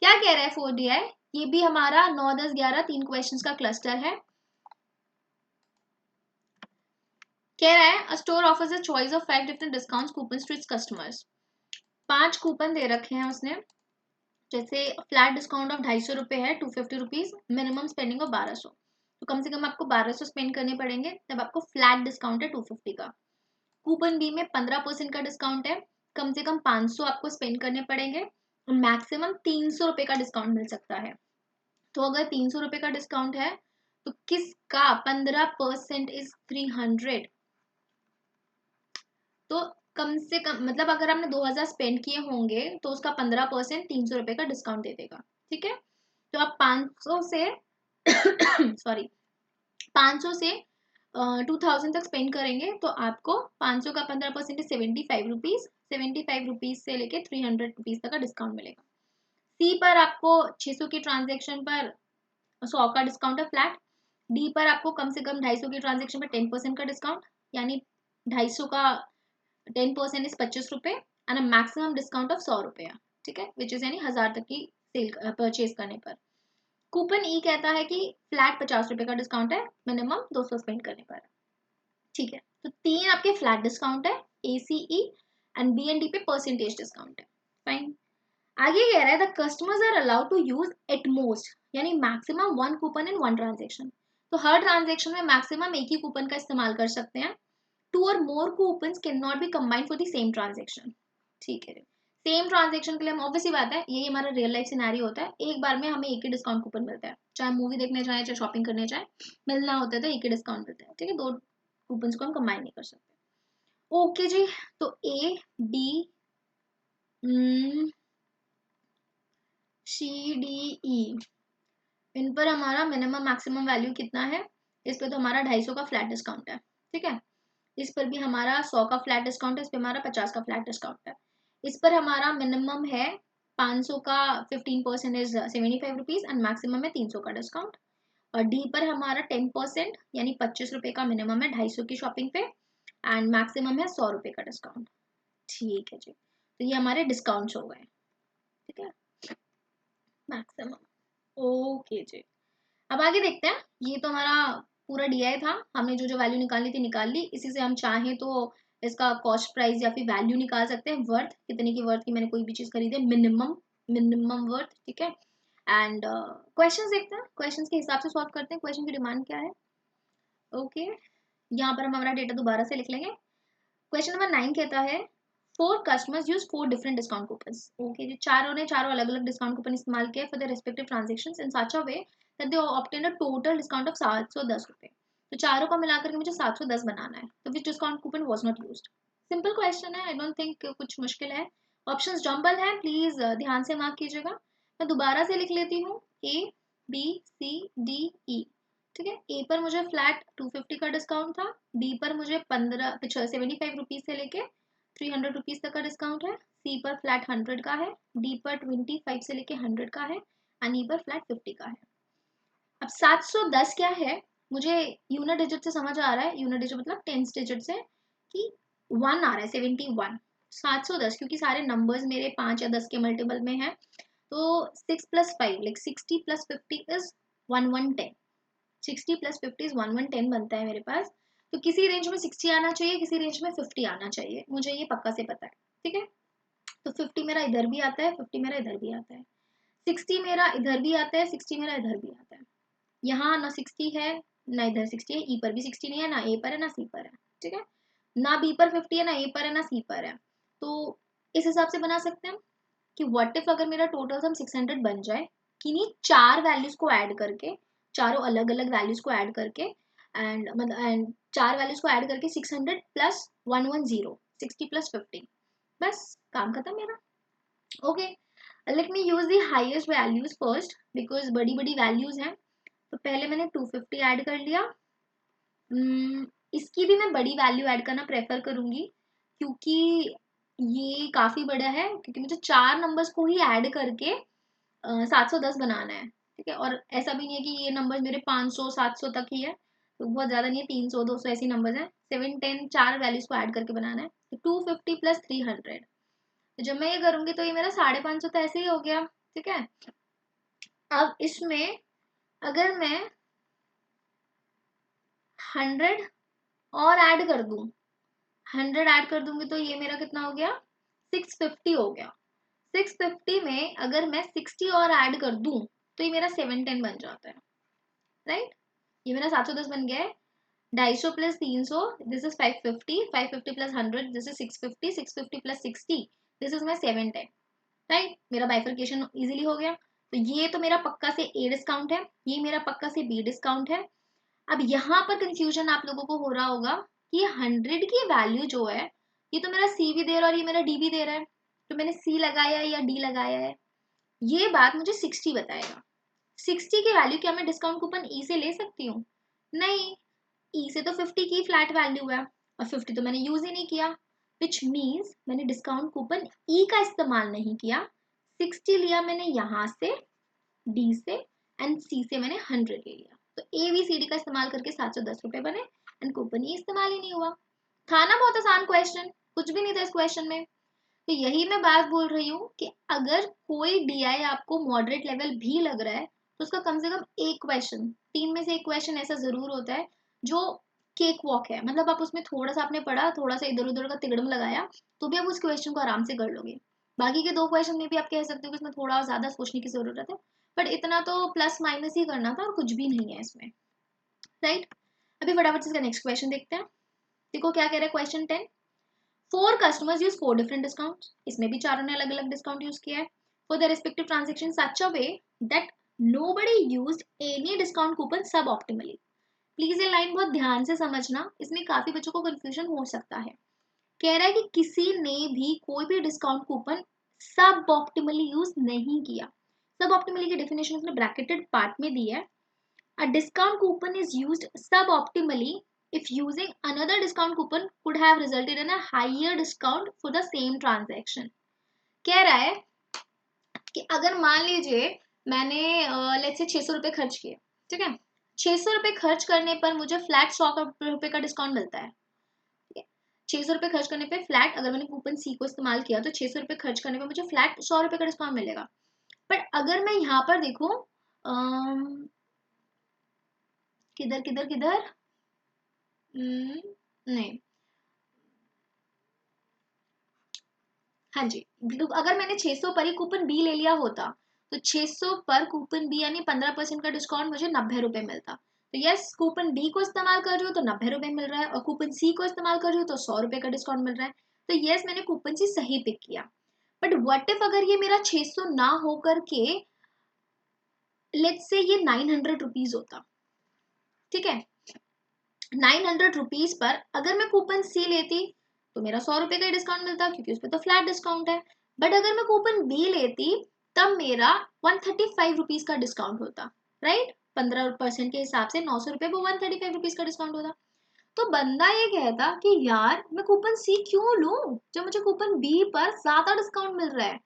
क्या कह रहा है 4DI, ये भी हमारा 9, 10, 11 3 क्वेश्चंस का क्लस्टर है। कह रहा है a store offers a choice of 5 different discounts coupons to its customers. 5 coupon दे रखे हैं उसने, जैसे फ्लैट डिस्काउंट ऑफ 250 रुपये है, 250 रुपीज, मिनिमम स्पेंडिंग ऑफ 1200, तो कम से कम आपको 1200 स्पेंड करने पड़ेंगे, तब आपको फ्लैट डिस्काउंट है 250 का। कूपन बी में 15% का डिस्काउंट है, कम से कम 500 आपको स्पेंड करने पड़ेंगे, मैक्सिमम 300 रुपये का डिस्काउंट मिल सकता है। तो अगर 300 रुपये का डिस्काउंट है तो किसका 15% इज 300, तो कम से कम मतलब अगर आपने 2000 स्पेंड किए होंगे तो उसका 15% 300 रुपये का डिस्काउंट दे देगा। ठीक है, तो आप 500 से सॉरी 500 से 2000 तक स्पेंड करेंगे तो आपको 500 का 15% 75 रुपीज, 75 रुपीज से लेके 300 रुपीज तक का डिस्काउंट मिलेगा। सी पर आपको 600 की ट्रांजेक्शन पर 100 का डिस्काउंट है फ्लैट। डी पर आपको कम से कम 250 की ट्रांजेक्शन पर 10% का डिस्काउंट, यानी 250 का 10% इज 25 रुपये एंड मैक्सिमम डिस्काउंट ऑफ 100 रुपया। ठीक है, विच इज यानी 1000 तक की सेल परचेज करने पर। कूपन ई कहता है कि फ्लैट 50 रुपये का डिस्काउंट है, मिनिमम 200 स्पेंड करने पर। ठीक है, तो 3 आपके फ्लैट डिस्काउंट है, ACE एंड BND पे परसेंटेज डिस्काउंट है। फाइन, आगे कह रहा है the customers are allowed to use at most, यानी मैक्सिमम 1 कूपन इन 1 ट्रांजेक्शन, तो हर ट्रांजेक्शन में मैक्सिमम एक ही कूपन का इस्तेमाल कर सकते हैं। 2 और more coupons can not be combined for the same transaction. ठीक है, सेम ट्रांजेक्शन के लिए हम ऑब्वियसली बात है, यही हमारा रियल लाइफ सिनेरियो होता है, एक बार में हमें एक ही डिस्काउंट कूपन मिलता है, चाहे मूवी देखने जाए चाहे शॉपिंग करने जाए, मिलना होता है तो एक ही डिस्काउंट मिलता है। ठीक है, 2 कूपन्स को हम कंबाइन नहीं कर सकते। ओके जी, तो A, B, CDE, इन पर हमारा मिनिमम मैक्सिमम वैल्यू कितना है, इस पे तो हमारा 250 का फ्लैट डिस्काउंट है। ठीक है, इस पर भी हमारा 100 का फ्लैट डिस्काउंट है, इस पर हमारा 50 का फ्लैट डिस्काउंट है। इस पर हमारा मिनिमम है 500 का 15% इज 75 रुपीज एंड मैक्सिमम है 300 का डिस्काउंट। और डी पर हमारा 10% यानी 25 रुपये का मिनिमम है 250 की शॉपिंग पे एंड मैक्सिमम है 100 रुपये का डिस्काउंट। ठीक है जी, तो ये हमारे डिस्काउंट्स हो गए। ठीक है, मैक्सिमम। ओके जी, अब आगे देखते हैं। ये तो हमारा पूरा DI था, हमने जो जो वैल्यू निकालनी थी निकाल ली। इसी से हम चाहें तो इसका कॉस्ट प्राइस या फिर वैल्यू निकाल सकते हैं, वर्थ कितने की वर्थ की मैंने कोई भी चीज खरीदी है, मिनिमम वर्थ। ठीक है, एंड क्वेश्चंस देखते हैं, क्वेश्चंस के हिसाब से सॉल्व करते हैं, क्वेश्चन की डिमांड क्या है। ओके, यहाँ पर हम हमारा डेटा दोबारा से लिख लेंगे। क्वेश्चन नंबर 9 कहता है 4 customers use 4 different discount coupons. Okay जी, चारों ने चारों अलग अलग डिस्काउंट कूपन इस्तेमाल किया for the respective transactions in such a way that they obtain a total discount of 710 रुपये। तो चारों का मिलाकर के मुझे 710 बनाना है, तो which discount coupon was not used. Simple question है, आई डोंट थिंक कुछ मुश्किल है। ऑप्शंस जंबल है, प्लीज ध्यान से मार्क कीजिएगा। मैं दोबारा से लिख लेती हूँ, ABCDE। ठीक है, ए पर मुझे फ्लैट 250 का डिस्काउंट था, बी पर मुझे 75 रुपीज से लेके 300 रुपीज तक का डिस्काउंट है, सी पर फ्लैट 100 का है, डी पर 25 से लेके 100 का है एंड ई पर फ्लैट 50 का है। अब 710 क्या है, मुझे यूनिट डिजिट से समझ आ रहा है, यूनिट डिजिट मतलब 10 डिजिट से, कि 1 आ रहा है 71। 710 क्योंकि सारे नंबर्स मेरे 5 या 10 के मल्टीपल में है, तो 6 + 5 लाइक 60 + 50 इज 1110। 60 + 50 इज 1110 बनता है मेरे पास। तो किसी रेंज में 60 आना चाहिए, किसी रेंज में 50 आना चाहिए, मुझे ये पक्का से पता है। ठीक है, तो 50 मेरा इधर भी आता है, 50 मेरा इधर भी आता है, 60 मेरा इधर भी आता है, 60 मेरा इधर भी आता है। यहाँ ना 60 है ना इधर 60 है, ई पर भी 60 नहीं है, ना ए पर है ना सी पर है। ठीक है, ना बी पर 50 है, ना ए पर है ना सी पर है। तो इस हिसाब से बना सकते हैं कि व्हाट इफ अगर मेरा टोटल सम 600 बन जाए, किन्हीं 4 वैल्यूज को ऐड करके, चारों अलग अलग वैल्यूज को ऐड करके एंड मतलब एंड 4 वैल्यूज को ऐड करके 600 + 110, 60 + 50, बस काम खत्म मेरा। Okay, let me use the highest values first because बड़ी बड़ी वैल्यूज हैं। तो पहले मैंने 250 ऐड कर लिया। इसकी भी मैं बड़ी वैल्यू ऐड करना प्रेफर करूंगी क्योंकि ये काफी बड़ा है, क्योंकि मुझे 4 नंबर्स को ही ऐड करके 710 बनाना है। ठीक है, और ऐसा भी नहीं है कि ये नंबर मेरे 500 700 तक ही है, तो बहुत ज्यादा नहीं है, 300 200 ऐसी नंबर्स हैं। 7 10 4 वैल्यूज को ऐड करके बनाना है, तो 250 + 300। तो जब मैं ये करूंगी तो ये मेरा 550 तो ऐसे ही हो गया, ठीक है। अब इसमें अगर मैं 100 और ऐड कर दूं, 100 ऐड कर दूंगी तो ये मेरा कितना हो गया, 650 हो गया। 650 में अगर मैं 60 और ऐड कर दूं तो ये मेरा 710 बन जाता है, राइट। ये मेरा 710 बन गया है। 250 plus 300 this is 550, 550 plus 100 this is 650, 650 plus 60 this is my 710, right. मेरा बाइफर्केशन इजीली हो गया। तो ये तो मेरा पक्का से ए डिस्काउंट है, ये मेरा पक्का से बी डिस्काउंट है। अब यहाँ पर कंफ्यूजन आप लोगों को हो रहा होगा कि 100 की वैल्यू जो है, ये तो मेरा सी भी दे रहा है और ये मेरा डी भी दे रहा है, तो मैंने सी लगाया है या डी लगाया है, ये बात मुझे 60 बताएगा। 60 की वैल्यू क्या मैं डिस्काउंट कूपन ई से ले सकती हूँ? नहीं, ई से तो 50 की फ्लैट वैल्यू है और 50 तो मैंने यूज ही नहीं किया, विच मीन्स मैंने डिस्काउंट कूपन ई का इस्तेमाल नहीं किया। 60 लिया मैंने यहाँ से, डी से एंड सी से मैंने 100 ले लिया, तो ए बी सी डी का इस्तेमाल करके 710 रुपए बने एंड कूपन ही इस्तेमाल ही नहीं हुआ। था ना बहुत आसान क्वेश्चन, कुछ भी नहीं था इस क्वेश्चन में। तो यही मैं बात बोल रही हूँ कि अगर कोई डीआई आपको मॉडरेट लेवल भी लग रहा है तो उसका कम से कम एक क्वेश्चन, 3 में से एक क्वेश्चन ऐसा जरूर होता है जो केक वॉक है, मतलब आप उसमें थोड़ा सा आपने पढ़ा, थोड़ा सा इधर उधर का तिगड़म लगाया तो भी आप उस क्वेश्चन को आराम से कर लोगे। बाकी के 2 क्वेश्चन में भी आप कह सकते हो कि इसमें थोड़ा ज्यादा सोचने की जरूरत है, बट इतना तो प्लस माइनस ही करना था और कुछ भी नहीं है इसमें, राइट। अभी फटाफट से इसका नेक्स्ट क्वेश्चन देखते हैं। देखो क्या कह रहा है question 10। 4 customers use 4 different discounts, इसमें भी चारों ने अलग अलग डिस्काउंट यूज किया है for their respective transaction such a way that nobody used any discount coupon suboptimally। Please ये लाइन बहुत ध्यान से समझना, इसमें काफी बच्चों को कंफ्यूजन हो सकता है। कह रहा है कि किसी ने भी कोई भी डिस्काउंट कूपन सब ऑप्टिमली यूज नहीं किया। सब ऑप्टिमली की डेफिनेशन उसने ब्रैकेटेड पार्ट में दी है। A discount coupon is used suboptimally if using another discount coupon could have resulted in a higher discount for the same transaction। कह रहा है कि अगर मान लीजिए मैंने लेट्स से 600 रुपए खर्च किए, ठीक है, 600 रुपए खर्च करने पर मुझे फ्लैट 100 रुपए का डिस्काउंट मिलता है, ठीक है। 600 रुपए खर्च करने पे फ्लैट, अगर मैंने कूपन सी को इस्तेमाल किया तो 600 रुपए खर्च करने पे मुझे फ्लैट 100 रुपए का डिस्काउंट मिलेगा। बट अगर मैं यहाँ पर देखूं, किधर किधर किधर, नहीं, हाँ जी, अगर मैंने 600 पर ही कूपन बी ले लिया होता तो 600 पर कूपन बी यानी 15% का डिस्काउंट मुझे 90 रुपए मिलता। तो यस, कूपन बी को इस्तेमाल कर रही हूँ तो 90 रुपए मिल रहा है और कूपन सी को इस्तेमाल कर रही हूँ तो 100 रुपए का डिस्काउंट मिल रहा है। तो यस, मैंने कूपन सी सही पिक किया। बट व्हाट इफ अगर ये मेरा 600 ना होकर के लेट्स से ये 900 रुपीज होता, ठीक है। 900 रुपीज पर अगर मैं कूपन सी लेती तो मेरा 100 रुपए का डिस्काउंट मिलता क्योंकि उस पर तो फ्लैट डिस्काउंट है। बट अगर मैं कूपन बी लेती तब मेरा 135 रुपीज का डिस्काउंट होता, राइट। 15% के हिसाब से 900 रुपए पर 135 रुपीज का डिस्काउंट होता। तो बंदा ये कहता कि यार मैं कूपन सी क्यों लूं जब मुझे कूपन बी पर ज्यादा डिस्काउंट मिल रहा है।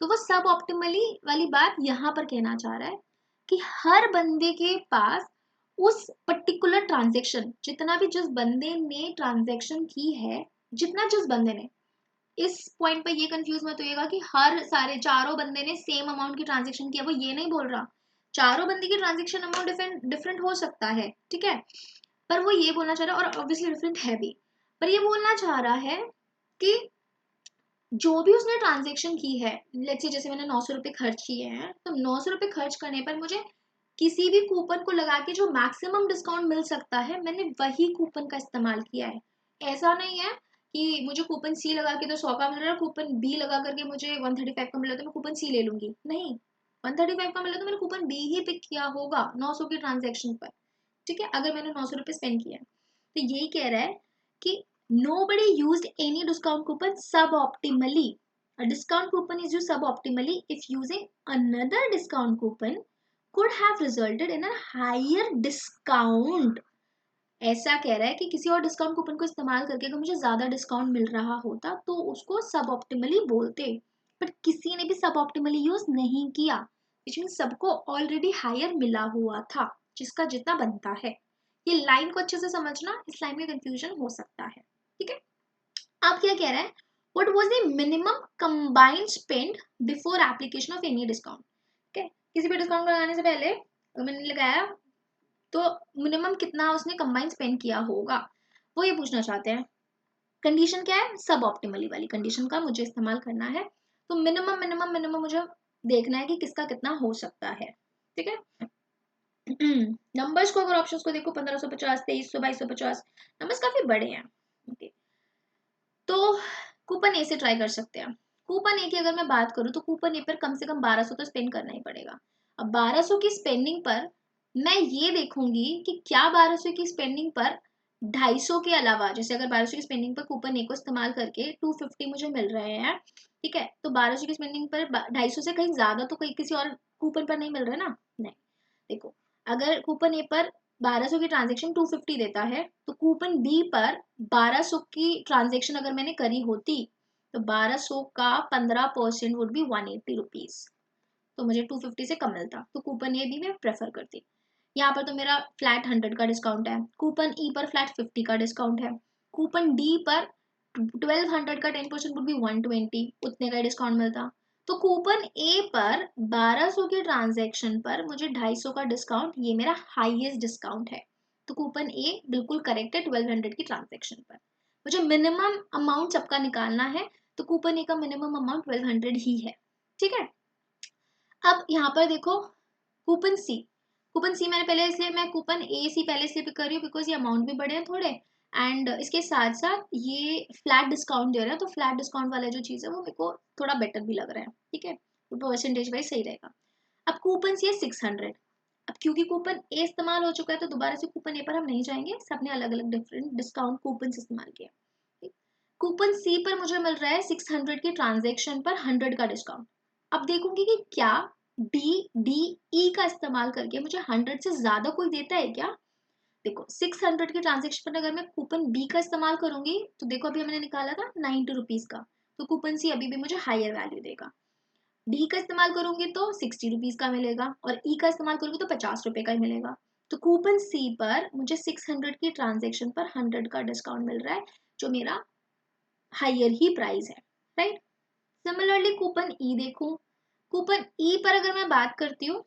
तो वो सब ऑप्टिमली वाली बात यहाँ पर कहना चाह रहा है कि हर बंदे के पास उस पर्टिकुलर ट्रांजेक्शन, जितना भी जिस बंदे ने ट्रांजेक्शन की है, जितना जिस बंदे ने, इस पॉइंट पे ये कंफ्यूज मत होइएगा कि हर सारे चारों बंदे ने सेम अमाउंट की ट्रांजेक्शन किया, वो ये नहीं बोल रहा। चारों बंदे की ट्रांजेक्शन अमाउंट डिफरेंट डिफरेंट हो सकता है, ठीक है, पर वो ये बोलना चाह रहा है, और ऑब्वियसली डिफरेंट है भी, पर ये बोलना चाह रहा है कि जो भी उसने ट्रांजेक्शन की है, लेट्स से जैसे मैंने 900 रुपए खर्च किए हैं, तो 900 रुपए खर्च करने पर मुझे किसी भी कूपन को लगा के जो मैक्सिमम डिस्काउंट मिल सकता है मैंने वही कूपन का इस्तेमाल किया है। ऐसा नहीं है कि मुझे कूपन सी लगा के तो 100 का मिल रहा है, कूपन बी लगा करके मुझे 135 का मिला तो मैं कूपन सी ले लूंगी, नहीं। 135 का मिला तो मैंने कूपन बी ही पिक किया होगा 900 की ट्रांजेक्शन पर, ठीक है, अगर मैंने 900 रुपए स्पेंड किया। तो यही कह रहा है कि nobody used any discount coupon suboptimally। A discount coupon is used suboptimally if using another discount coupon could have resulted in a higher discount। ऐसा कह रहा है कि किसी और डिस्काउंट कूपन को इस्तेमाल करके अगर मुझे ज्यादा डिस्काउंट मिल रहा होता तो उसको सब ऑप्टिमली बोलते, बट किसी ने भी सब ऑप्टिमली यूज नहीं किया, विच मीन सबको ऑलरेडी हायर मिला हुआ था जिसका जितना बनता है। ये लाइन को अच्छे से समझना, इस लाइन में कंफ्यूजन हो सकता है, ठीक है। अब क्या कह रहा है, what was the minimum combined spend before application of any discount। किसी भी डिस्काउंट लगाने से पहले अगर मैंने लगाया तो मिनिमम कितना उसने कंबाइन स्पेंड किया होगा, वो ये पूछना चाहते हैं। कंडीशन क्या है, सब ऑप्टिमली वाली कंडीशन का मुझे इस्तेमाल करना है। तो मिनिमम मिनिमम मिनिमम मुझे देखना है कि किसका कितना हो सकता है। ठीक है। नंबर्स को अगर ऑप्शंस को देखो 1550, 2300, 2250, नंबर्स काफी बड़े हैं। ओके, तो कूपन ए से ट्राई कर सकते हैं। कूपन ए की अगर मैं बात करूं तो कूपन ए पर कम से कम 1200 तो स्पेंड करना ही पड़ेगा। अब 1200 की स्पेंडिंग पर मैं ये देखूंगी कि क्या 1200 की स्पेंडिंग पर 250 के अलावा, जैसे अगर 1200 की स्पेंडिंग पर कूपन ए को इस्तेमाल करके 250 मुझे मिल रहे हैं, ठीक है, तो 1200 की स्पेंडिंग पर 250 से कहीं ज्यादा तो कहीं किसी और कूपन पर नहीं मिल रहा है ना। नहीं, देखो, अगर कूपन ए पर 1200 की ट्रांजेक्शन 250 देता है, तो कूपन बी पर 1200 की ट्रांजेक्शन अगर मैंने करी होती तो 1200 का 15% वुड बी 180 रुपीज, तो मुझे 250 से कम मिलता, तो कूपन ए भी मैं प्रेफर करती। यहाँ पर तो मेरा फ्लैट 100 का डिस्काउंट है, कूपन ई पर फ्लैट 50 का डिस्काउंट है, कूपन डी पर 1200 का 10% वुड बी 120, उतने का डिस्काउंट मिलता। तो कूपन ए पर 1200 के ट्रांजैक्शन पर मुझे 250 का डिस्काउंट, ये मेरा हाईएस्ट डिस्काउंट है। तो कूपन ए बिल्कुल करेक्ट है 1200 की ट्रांजैक्शन पर। मुझे मिनिमम अमाउंट सबका निकालना है, तो कूपन ए का मिनिमम अमाउंट 1200 ही है। ठीक है। अब यहाँ पर देखो कूपन सी, कूपन सी मैंने पहले इसलिए मैं कूपन ए सी पहले इसलिए पिक कर रही हूँ बिकॉज ये अमाउंट भी बड़े हैं थोड़े, एंड इसके साथ साथ ये फ्लैट डिस्काउंट दे रहे हैं, तो फ्लैट डिस्काउंट वाला जो चीज़ है वो मेरे को थोड़ा बेटर भी लग रहा है। ठीक है, तो परसेंटेज वाइज सही रहेगा। अब कूपन सी है 600। अब क्योंकि कूपन ए इस्तेमाल हो चुका है तो दोबारा से कूपन ए पर हम नहीं जाएंगे, सबने अलग अलग डिफरेंट डिस्काउंट कूपन इस्तेमाल किया। कूपन सी पर मुझे मिल रहा है 600 की ट्रांजेक्शन पर 100 का डिस्काउंट। अब देखूंगी कि क्या डी डी ई का इस्तेमाल करके मुझे 100 से ज्यादा कोई देता है क्या। देखो 600 के ट्रांजेक्शन पर अगर मैं कूपन बी का इस्तेमाल करूंगी तो देखो अभी मैंने निकाला था 90 रुपीज का, तो कूपन सी अभी भी मुझे हायर वैल्यू देगा। डी का इस्तेमाल करूंगी तो 60 रुपीज का मिलेगा, और ई का इस्तेमाल करूंगी तो 50 रुपए का ही मिलेगा। तो कूपन सी पर मुझे 600 की ट्रांजेक्शन पर 100 का डिस्काउंट मिल रहा है, जो मेरा हायर ही प्राइस है। राइट। सिमिलरली कूपन ई देखूं, कूपन ई पर अगर मैं बात करती हूँ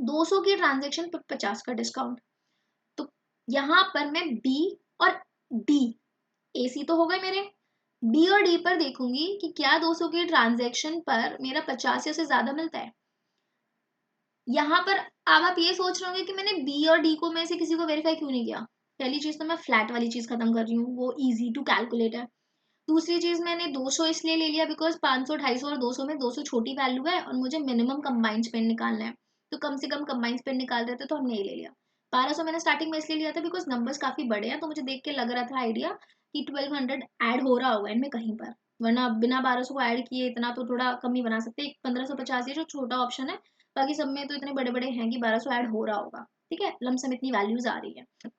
200 की ट्रांजेक्शन पर 50 का डिस्काउंट, तो यहां पर मैं बी और डी, ए सी तो हो गए मेरे, बी और डी पर देखूंगी कि क्या 200 की ट्रांजेक्शन पर मेरा 50 से ज्यादा मिलता है। यहाँ पर अब आप ये सोच रहे होंगे कि मैंने बी और डी को में से किसी को वेरीफाई क्यों नहीं किया। पहली चीज तो मैं फ्लैट वाली चीज खत्म कर रही हूँ, वो इजी टू कैलकुलेट है। दूसरी चीज मैंने 200 इसलिए ले लिया बिकॉज 500, 250 और 200 में 200 छोटी वैल्यू है और मुझे मिनिमम कंबाइंड स्पेंड निकालना है, तो कम से कम कंबाइंड स्पेंड निकाल रहे थे तो हमने ये ले लिया। 1200 मैंने स्टार्टिंग में इसलिए लिया था बिकॉज नंबर्स काफी बड़े हैं, तो मुझे देख के लग रहा था आइडिया कि 1200 ऐड हो रहा होगा इनमें कहीं पर, वरना बिना 1200 को ऐड किए इतना तो थोड़ा कम ही बना सकते हैं। 1550 ये जो छोटा ऑप्शन है, बाकी सब में तो इतने बड़े बड़े हैं कि 1200 ऐड हो रहा होगा। ठीक है, लमसम इतनी वैल्यूज आ रही है।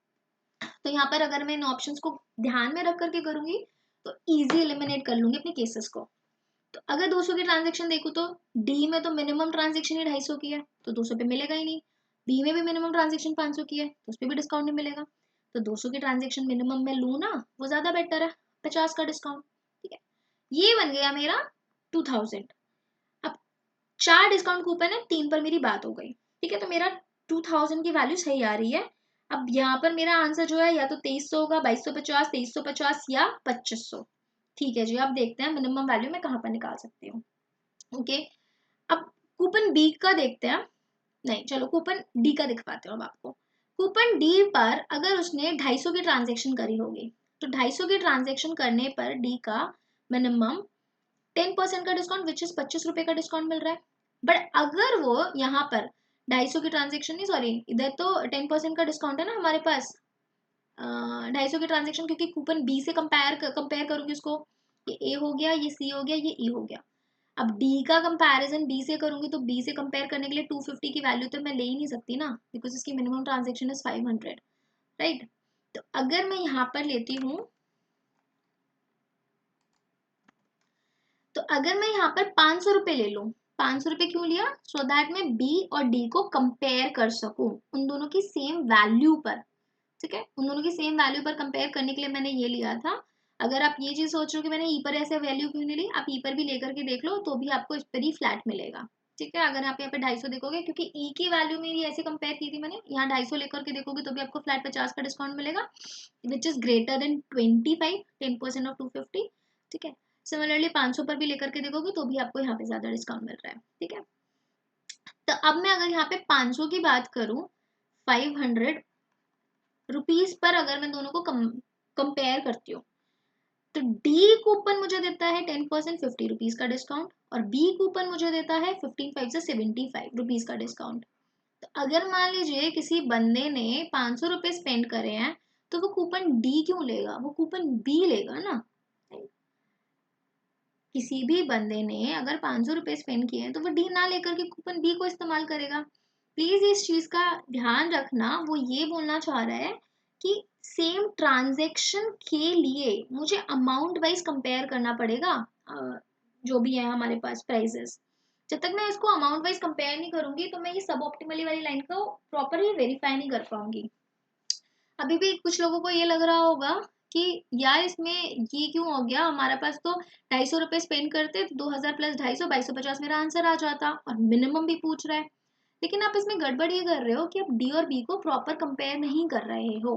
तो यहाँ पर अगर मैं इन ऑप्शंस को ध्यान में रख करके करूंगी तो इजी एलिमिनेट कर लूंगी अपने केसेस को। तो अगर 200 की ट्रांजेक्शन देखूँ तो डी में तो मिनिमम ट्रांजेक्शन ही 250 की है, तो 200 पे मिलेगा ही नहीं। बी में भी मिनिमम ट्रांजेक्शन 500 की है, तो उस पर भी डिस्काउंट नहीं मिलेगा। तो 200 की ट्रांजेक्शन मिनिमम में लूँ ना, वो ज्यादा बेटर है, 50 का डिस्काउंट। ठीक है, ये बन गया मेरा 2000। अब 4 डिस्काउंट कूपन है, 3 पर मेरी बात हो गई। ठीक है, तो मेरा 2000 की वैल्यू सही आ रही है। अब यहाँ पर मेरा आंसर जो है या तो 2300 होगा, 2250, 2350 या 2500। ठीक है जी, अब देखते हैं मिनिमम वैल्यू मैं कहाँ पर निकाल सकती हूँ। ओके, अब कूपन बी का देखते हैं, नहीं चलो कूपन डी का दिखवाते हो अब आपको। कूपन डी पर अगर उसने 250 की ट्रांजेक्शन करी होगी, तो 250 की ट्रांजेक्शन करने पर डी का मिनिमम 10% का डिस्काउंट विच इज 25 रुपए का डिस्काउंट मिल रहा है। बट अगर वो यहाँ पर 250 की ट्रांजेक्शन नहीं, सॉरी इधर तो 10% का डिस्काउंट है ना हमारे पास, 250 की ट्रांजेक्शन, क्योंकि कूपन बी से कंपेयर करूंगी उसको, ये ए हो गया, ये सी हो गया, ये ई हो गया। अब डी का कंपैरिजन बी से करूंगी तो बी से कंपेयर करने के लिए 250 की वैल्यू तो मैं ले ही नहीं सकती ना, बिकॉज इसकी मिनिमम ट्रांजेक्शन इज 500। राइट। तो अगर मैं यहाँ पर लेती हूँ, तो अगर मैं यहाँ पर 500 रुपए ले लूँ, 500 रुपए क्यों लिया, सो दैट मैं बी और डी को कंपेयर कर सकूं उन दोनों की सेम वैल्यू पर। ठीक है, उन दोनों की सेम वैल्यू पर कंपेयर करने के लिए मैंने ये लिया था। अगर आप ये चीज सोच रहे हो कि मैंने ई पर ऐसे वैल्यू क्यों नहीं ली, आप ई पर भी लेकर के देख लो तो भी आपको इस पर ही फ्लैट मिलेगा। ठीक है। अगर यहाँ पे 250 देखोगे, क्योंकि ई की वैल्यू में भी ऐसे कंपेयर की थी मैंने, यहाँ 250 लेकर के देखोगे तो भी आपको फ्लैट 50 का डिस्काउंट मिलेगा, which is greater than 25, 10% of 250। ठीक है। सिमिलरली 500 पर भी लेकर के देखोगे तो भी आपको यहाँ पे ज्यादा डिस्काउंट मिल रहा है। ठीक है। तो अब मैं अगर यहाँ पे 500 की बात करूं, 500 रुपीज पर अगर मैं दोनों को कंपेयर करती हूँ, तो डी कूपन मुझे देता है 10% 50 रुपीज का डिस्काउंट, और बी कूपन मुझे देता है 15 से 75 रुपीज का डिस्काउंट। तो अगर मान लीजिए किसी बंदे ने 500 रुपए स्पेंड करे हैं, तो वो कूपन डी क्यों लेगा, वो कूपन बी लेगा ना। किसी भी बंदे ने अगर 500 रुपए स्पेंड किए हैं तो वो डी ना लेकर के कूपन बी को इस्तेमाल करेगा। प्लीज इस चीज का ध्यान रखना। वो ये बोलना चाह रहा है कि सेम ट्रांजेक्शन के लिए मुझे अमाउंट वाइज कंपेयर करना पड़ेगा, जो भी है हमारे पास प्राइसेस। जब तक मैं इसको अमाउंट वाइज कंपेयर नहीं करूंगी तो मैं ये सब ऑप्टिमली वाली लाइन को प्रॉपरली वेरीफाई नहीं कर पाऊंगी। अभी भी कुछ लोगों को ये लग रहा होगा कि यार इसमें ये क्यों हो गया, हमारे पास तो 250 रुपए स्पेंड करते तो 2000 प्लस 250, 2250 मेरा आंसर आ जाता, और मिनिमम भी पूछ रहा है। लेकिन आप इसमें गड़बड़ ये कर रहे हो कि आप डी और बी को प्रॉपर कंपेयर नहीं कर रहे हो।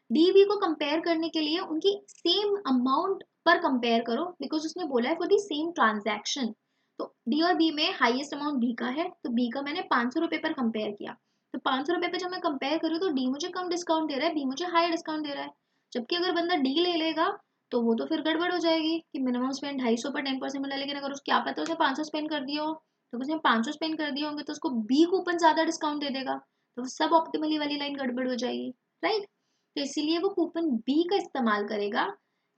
डी बी को कंपेयर करने के लिए उनकी सेम अमाउंट पर कंपेयर करो, बिकॉज उसने बोला है फॉर दी सेम ट्रांजैक्शन। तो डी और बी में हाईएस्ट अमाउंट बी का है, तो बी का मैंने 500 रुपए पर कंपेयर किया। तो 500 रुपए पे जब मैं कंपेयर करूँ तो डी मुझे कम डिस्काउंट दे रहा है, बी मुझे हाई डिस्काउंट दे रहा है। जबकि अगर बंदा डी ले लेगा तो वो तो फिर गड़बड़ हो जाएगी कि मिनिमम स्पेंड 250 पर 10% मिला, लेकिन अगर उसको क्या पता उसने 500 स्पेंड कर दिया हो, तो उसने 500 स्पेंड कर दिए होंगे तो उसको बी कूपन ज्यादा डिस्काउंट दे देगा, तो सब ऑप्टिमली वाली लाइन गड़बड़ हो जाएगी, राइट। तो इसीलिए वो कूपन बी का इस्तेमाल करेगा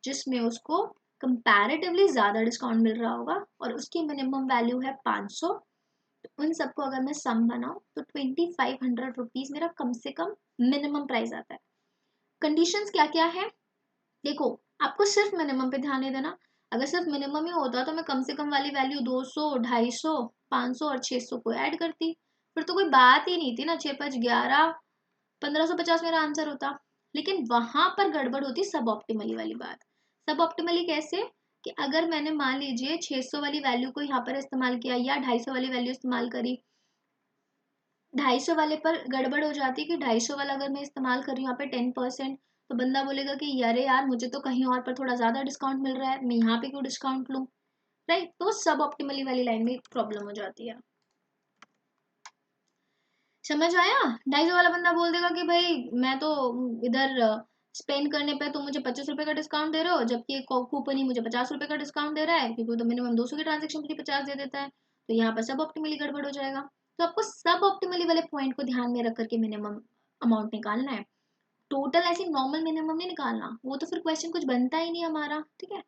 जिसमें उसको कंपैरेटिवली ज्यादा डिस्काउंट मिल रहा होगा और उसकी मिनिमम वैल्यू है 500। तो उन सबको अगर मैं सम बनाऊं तो 2500 रुपीज मेरा कम से कम मिनिमम प्राइस आता है। कंडीशंस क्या क्या है, देखो आपको सिर्फ मिनिमम पे ध्यान नहीं देना। अगर सिर्फ मिनिमम ही होता तो मैं कम से कम वाली वैल्यू 200, 250, 500 और 600 को ऐड करती, फिर तो कोई बात ही नहीं थी ना। 6 5 11, 1550 मेरा आंसर होता। लेकिन वहां पर गड़बड़ होती सब ऑप्टिमली वाली बात। सब ऑप्टिमली कैसे, कि अगर मैंने मान लीजिए 600 वाली वैल्यू को यहाँ पर इस्तेमाल किया या 250 वाली वैल्यू इस्तेमाल करी, 250 वाले पर गड़बड़ हो जाती कि 250 वाला अगर मैं इस्तेमाल कर रही हूँ यहाँ पे 10%, तो बंदा बोलेगा कि यारे यार मुझे तो कहीं और पर थोड़ा ज्यादा डिस्काउंट मिल रहा है, मैं यहाँ पे क्यों डिस्काउंट लूँ, राइट। तो सब ऑप्टिमली वाली लाइन में प्रॉब्लम हो जाती है। समझ आया। 250 वाला बंदा बोल देगा कि भाई मैं तो इधर स्पेंड करने पे तो मुझे 25 रुपए का डिस्काउंट दे रहे हो, जबकि कूपन ही मुझे 50 रुपए का डिस्काउंट दे रहा है, क्योंकि वो तो मिनिमम 200 की ट्रांजेक्शन के लिए 50 दे देता है। तो यहाँ पर सब ऑप्टिमली गड़बड़ हो जाएगा। तो आपको सब ऑप्टिमली वाले पॉइंट को ध्यान में रख करके मिनिमम अमाउंट निकालना है। टोटल ऐसे नॉर्मल मिनिमम नहीं निकालना, वो तो फिर क्वेश्चन कुछ बनता ही नहीं हमारा। ठीक है।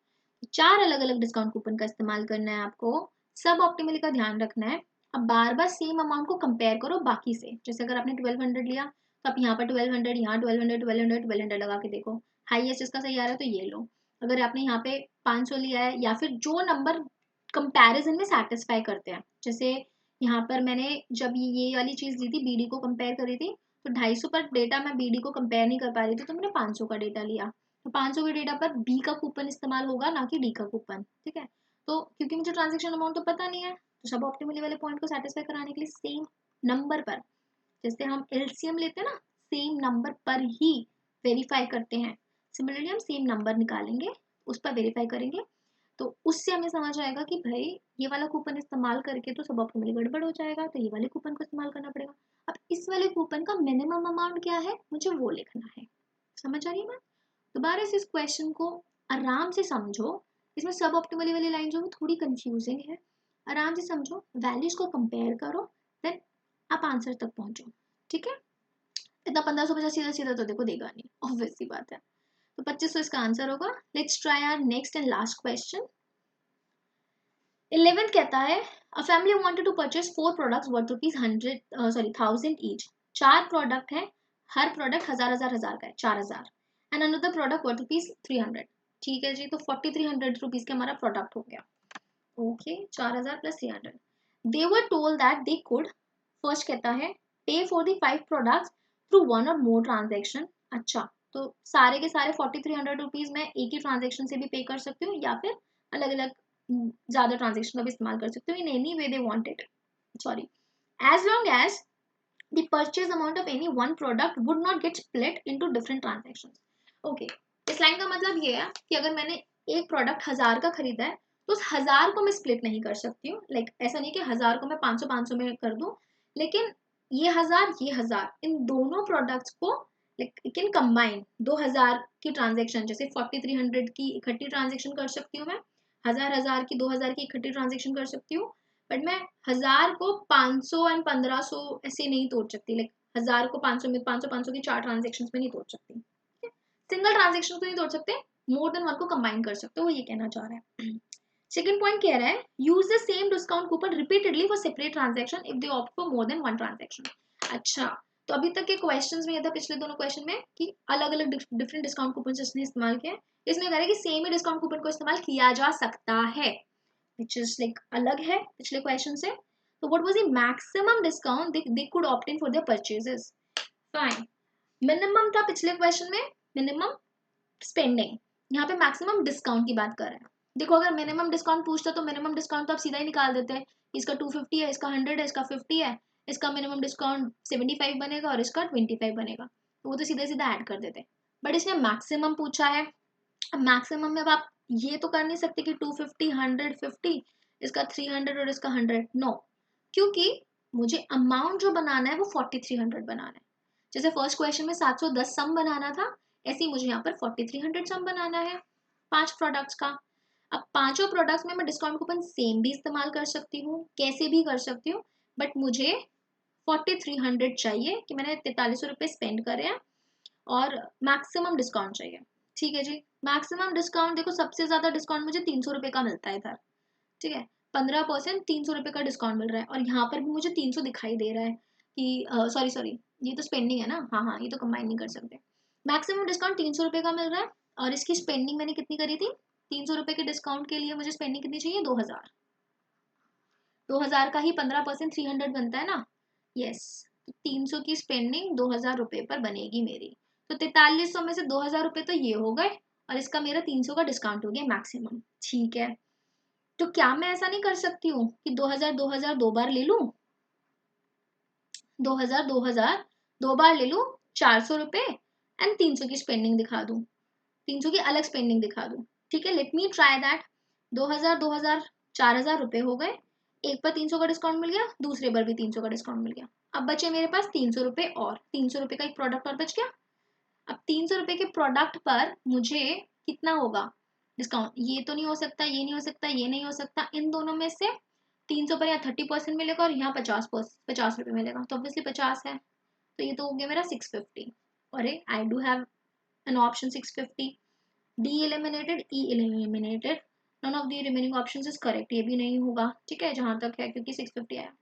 4 अलग अलग डिस्काउंट कूपन का इस्तेमाल करना है आपको, सब ऑप्टिमली का ध्यान रखना है। अब बार बार सेम अमाउंट को कंपेयर करो बाकी से। जैसे अगर आपने 1200 लिया तो आप यहाँ पर 1200, यहाँ 1200, 1200, 1200 लगा के देखो, हाईएस्ट इसका सही आ रहा है तो ये लो। अगर आपने यहाँ पे 500 लिया है, या फिर जो नंबर कंपैरिजन में सेटिस्फाई करते हैं, जैसे यहाँ पर मैंने जब ये वाली चीज ली थी, बीडी को कंपेयर करी थी, तो 250 पर डेटा मैं बीडी को कंपेयर नहीं कर पा रही थी, तो मैंने 500 का डेटा लिया। तो 500 के डेटा पर बी का कूपन इस्तेमाल होगा, ना कि डी का कूपन। ठीक है। तो क्योंकि मुझे ट्रांजेक्शन अमाउंट तो पता नहीं है, तो सब ऑप्टिमली वाले पॉइंट को सेटिस्फाई कराने के लिए सेम नंबर पर, जैसे हम एलसीएम लेते हैं ना, सेम नंबर पर ही वेरीफाई करते हैं। सिमिलरली हम सेम नंबर निकालेंगे, उस पर वेरीफाई करेंगे, तो उससे हमें समझ आएगा कि भाई ये वाला कूपन इस्तेमाल करके तो सब ऑप्टिमली गड़बड़ हो जाएगा, तो ये वाले कूपन को इस्तेमाल करना पड़ेगा। अब इस वाले कूपन का मिनिमम अमाउंट क्या है मुझे वो लिखना है। समझ आ रही है बात। दोबारा से इस क्वेश्चन को आराम से समझो। इसमें सब ऑप्टिमली वाली लाइन जो है थोड़ी कंफ्यूजिंग है, आराम से समझो, वैल्यूज को कंपेयर करो, देन आप आंसर तक पहुंचो। ठीक है। इतना 1550 सीधा सीधा तो देखो देगा नहीं, ऑब्वियस सी बात है। तो 2500 इसका आंसर होगा। Let's try our next and last question. 11th कहता है a family wanted to purchase 4 products worth rupees 1000 each. 4 product है, हर प्रोडक्ट हजार का है, 4000, and another product worth rupees 300। ठीक है जी, तो 4300 रुपीज का हमारा प्रोडक्ट हो गया। Okay, 4000 plus 300। They were told that they could, first कहता है पे for the 5 products through one और मोर ट्रांजेक्शन। अच्छा, तो सारे के सारे 4300 रुपीज मैं एक ही ट्रांजेक्शन से भी पे कर सकती हूँ, या फिर अलग अलग ज्यादा ट्रांजेक्शन का भी इस्तेमाल कर सकते हो, in any way they want it. sorry, as long as the purchase amount of any one product would not get split into different transactions. Okay, इस लाइन का मतलब ये है कि अगर मैंने एक प्रोडक्ट 1000 का खरीदा है तो उस 1000 को मैं स्प्लिट नहीं कर सकती हूँ. लाइक ऐसा नहीं कि 1000 को मैं 500 500 में कर दूं, लेकिन ये 1000 इन दोनों प्रोडक्ट्स को लाइक कैन कंबाइन. 2000 की ट्रांजेक्शन जैसे 4300 की इकट्ठी ट्रांजेक्शन कर सकती हूँ मैं, 1000 की 2000 की इकट्ठी ट्रांजेक्शन कर सकती हूँ, बट मैं 1000 को 500 एंड 1500 ऐसे नहीं तोड़ सकती. लाइक 1000 को 500 में 500 की 4 ट्रांजेक्शन में नहीं तोड़ सकती. सिंगल ट्रांजेक्शन को नहीं तोड़ सकते, मोर देन वन को कंबाइन कर सकते हो, वो ये कहना चाह रहा है. सेकंड पॉइंट कह रहा है use the same discount coupon repeatedly for separate transaction if they opt for more than one transaction. अच्छा, तो अभी तक के क्वेश्चंस में ये था पिछले दोनों क्वेश्चन में कि अलग अलग डिफरेंट डिस्काउंट कूपन इसने इस्तेमाल किया. इसमें कह रहा है कि सेम ही डिस्काउंट कूपन को इस्तेमाल किया जा सकता है, which is like अलग है पिछले क्वेश्चन से. तो what was the maximum discount they could obtain for their purchases? Fine. Minimum था पिछले क्वेश्चन में मिनिमम स्पेंडिंग, यहाँ पे मैक्सिमम डिस्काउंट की बात कर रहे हैं. देखो अगर मिनिमम डिस्काउंट पूछता तो मिनिमम डिस्काउंट तो आप सीधा ही निकाल देते हैं. इसका 250 है, इसका 100 है, इसका 50 है, इसका मिनिमम डिस्काउंट 75 बनेगा और इसका 25 बनेगा, तो वो तो सीधा सीधा ऐड कर देते. बट इसने मैक्सिमम पूछा है. मैक्सिमम में अब आप ये तो कर नहीं सकते कि 250 100 50 इसका 300 और इसका 100, नो. क्योंकि मुझे अमाउंट जो बनाना है वो 4300 बनाना है. जैसे फर्स्ट क्वेश्चन में 710 सम बनाना था, ऐसे ही मुझे यहाँ पर 4300 सम बनाना है 5 प्रोडक्ट्स का. अब पांचों प्रोडक्ट्स में मैं डिस्काउंट कूपन सेम भी इस्तेमाल कर सकती हूँ, कैसे भी कर सकती हूँ, बट मुझे 4300 चाहिए कि मैंने 4300 रुपये स्पेंड करे हैं और मैक्सिमम डिस्काउंट चाहिए. ठीक है जी, मैक्सिमम डिस्काउंट देखो सबसे ज्यादा डिस्काउंट मुझे 300 रुपये का मिलता है इधर. ठीक है, 15% 300 रुपये का डिस्काउंट मिल रहा है, और यहाँ पर भी मुझे 300 दिखाई दे रहा है कि सॉरी सॉरी ये तो स्पेंडिंग है ना, हाँ हाँ ये तो कंबाइन नहीं कर सकते. मैक्सिमम डिस्काउंट 300 रुपये का मिल रहा है, और इसकी स्पेंडिंग मैंने कितनी करी थी, 300 रुपये के डिस्काउंट के लिए मुझे स्पेंडिंग कितनी चाहिए, 2000. 2000 का ही 15% 300 बनता है ना. यस, तो 300 की स्पेंडिंग 2000 रुपये पर बनेगी मेरी. तो 4300 में से 2000 रुपये तो ये हो गए, और इसका मेरा 300 का डिस्काउंट हो गया मैक्सिमम. ठीक है, तो क्या मैं ऐसा नहीं कर सकती हूँ कि 2000 दो बार ले लूं, 2000 दो बार ले लूं, 400 रुपये एंड 300 की स्पेंडिंग दिखा दूं, 300 की अलग स्पेंडिंग दिखा दूं. ठीक है, लेट मी ट्राई दैट. 2000 4000 रुपये हो गए, एक पर 300 का डिस्काउंट मिल गया, दूसरे पर भी 300 का डिस्काउंट मिल गया. अब बचे मेरे पास 300 रुपये, और 300 रुपये का एक प्रोडक्ट और बच गया. अब 300 रुपये के प्रोडक्ट पर मुझे कितना होगा डिस्काउंट, ये तो नहीं हो सकता, ये नहीं हो सकता, ये नहीं हो सकता. इन दोनों में से 300 पर यहाँ 30% मिलेगा और यहाँ 50 रुपये मिलेगा, तो ऑब्वियसली 50 है. तो ये तो हो गया मेरा 650. अरे I do have an option 650. D eliminated, E eliminated, none of the remaining options is correct. ये भी नहीं होगा, ठीक है, जहां तक है, क्योंकि 650 आया.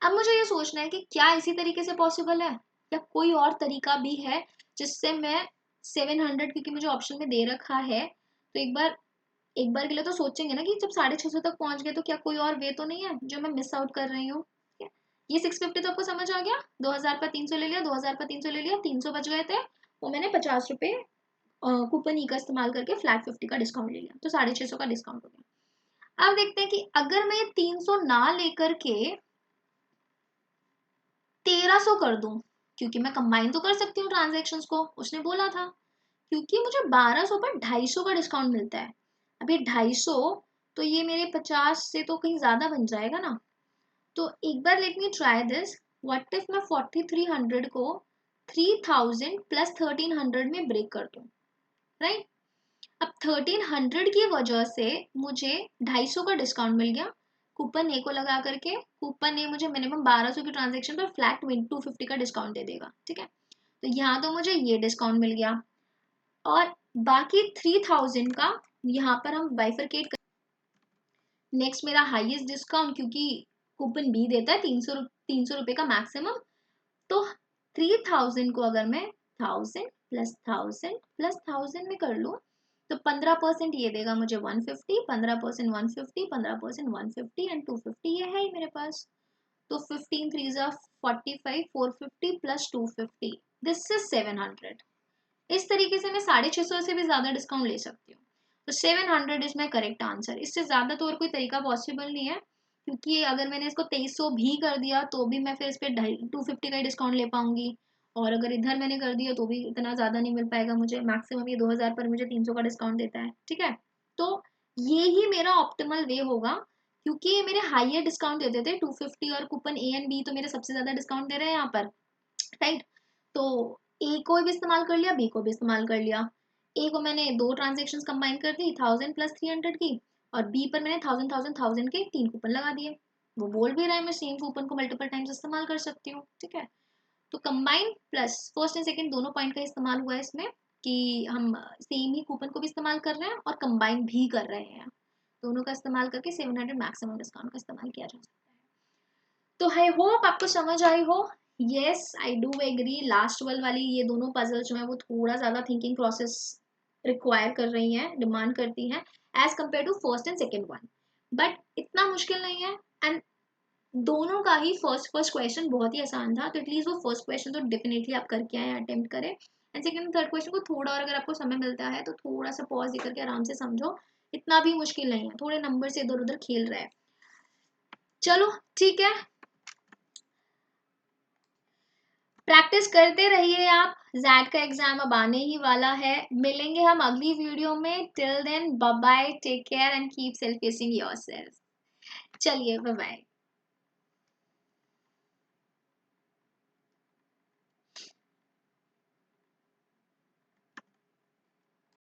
अब मुझे ये सोचना है कि क्या इसी तरीके से पॉसिबल है या कोई और तरीका भी है जिससे मैं 700, क्योंकि मुझे ऑप्शन में दे रखा है, तो एक बार के लिए तो सोचेंगे ना कि जब 650 तक पहुंच गए तो क्या कोई और वे तो नहीं है जो मैं मिस आउट कर रही हूँ. ये 650 तो आपको समझ आ गया. 2000 पर 300 ले लिया, 2000 पर 300 ले लिया, 300 बच गए थे, वो मैंने 50 रुपये कूपन ई का इस्तेमाल करके फ्लैट 50 का डिस्काउंट ले लिया, तो 650 का डिस्काउंट हो गया. अब देखते हैं कि अगर मैं ये 300 ना लेकर के 1300 कर दूं, क्योंकि मैं कंबाइन तो कर सकती हूँ ट्रांजेक्शन्स को, उसने बोला था, क्योंकि मुझे 1200 पर 250 का डिस्काउंट मिलता है. अब ये 250 तो ये मेरे 50 से तो कहीं ज्यादा बन जाएगा ना. तो एक बार let me try this. What if मैं 4300 को 3000 प्लस 1300 में ब्रेक कर दूं, राइट. अब 1300 की वजह से मुझे 250 का डिस्काउंट मिल गया कूपन ए को लगा करके. कूपन ए मुझे मिनिमम 1200 की ट्रांजेक्शन पर फ्लैट 250 का डिस्काउंट दे देगा. ठीक है, तो यहाँ तो मुझे ये डिस्काउंट मिल गया, और बाकी 3000 का यहाँ पर हम बाइफरकेट कर. नेक्स्ट मेरा हाईएस्ट डिस्काउंट, क्योंकि कूपन बी देता है 300 रुपये का मैक्सिमम, तो 3000 को अगर मैं 1000 प्लस 1000 प्लस 1000 में कर लूँ तो 15% ये देगा मुझे 150, 15% 150, 15% 150 एंड 250 ये है ही मेरे पास. तो 15 3 जा 45, 450 प्लस 250, दिस इज 700. इस तरीके से मैं 650 से भी ज्यादा डिस्काउंट ले सकती हूँ. तो 700 इज माई करेक्ट आंसर. इससे ज्यादा तो और कोई तरीका पॉसिबल नहीं है. क्योंकि अगर मैंने इसको 2300 भी कर दिया तो भी मैं फिर इस पर 250 का ही डिस्काउंट ले पाऊंगी, और अगर इधर मैंने कर दिया तो भी इतना ज़्यादा नहीं मिल पाएगा मुझे, मैक्सिमम ये 2000 पर मुझे 300 का डिस्काउंट देता है, ठीक है। तो ये ही मेरा ऑप्टिमल वे होगा, क्योंकि ये मेरे हाइयर डिस्काउंट देते थे 250, और कूपन ए एंड बी तो मेरे सबसे ज़्यादा डिस्काउंट दे रहे हैं यहाँ पर, राइट। तो ए को भी इस्तेमाल कर लिया, बी को भी इस्तेमाल कर लिया। ए को मैंने 2 ट्रांजेक्शन कंबाइन कर दी 1000 प्लस 300 की, और बी पर मैंने 1000 के 3 कूपन लगा दिए। वो बोल भी रहा है मैं सेम कूपन को मल्टीपल टाइम्स इस्तेमाल कर सकती हूँ, ठीक है। तो combine plus first and second दोनों पॉइंट का इस्तेमाल हुआ है इसमें, कि हम सेम ही कूपन को भी इस्तेमाल कर रहे हैं और कंबाइन भी कर रहे हैं, दोनों का इस्तेमाल करके 700 मैक्सिमम डिस्काउंट का इस्तेमाल किया जा सकता है। तो आई होप आपको समझ आई हो। Yes I do agree, last वाली ये दोनों पजल जो है वो थोड़ा ज़्यादा थिंकिंग प्रोसेस रिक्वायर कर रही हैं, डिमांड करती हैं, as compare to first and second one, but इतना मुश्किल नहीं है। एंड दोनों का ही फर्स्ट क्वेश्चन बहुत ही आसान था, तो एटलीस्ट वो फर्स्ट क्वेश्चन तो डेफिनेटली आप करके आए, अटेम्प्ट करें, एंड सेकंड थर्ड क्वेश्चन को थोड़ा और अगर आपको समय मिलता है तो थोड़ा सा पॉज दे करके आराम से समझो, इतना भी मुश्किल नहीं है, थोड़े नंबर से इधर उधर खेल रहा है। चलो ठीक है, प्रैक्टिस करते रहिए आप, जैट का एग्जाम अब आने ही वाला है। मिलेंगे हम अगली वीडियो में, till then bye bye, take care and keep self facing yourself. चलिए बाय बाय।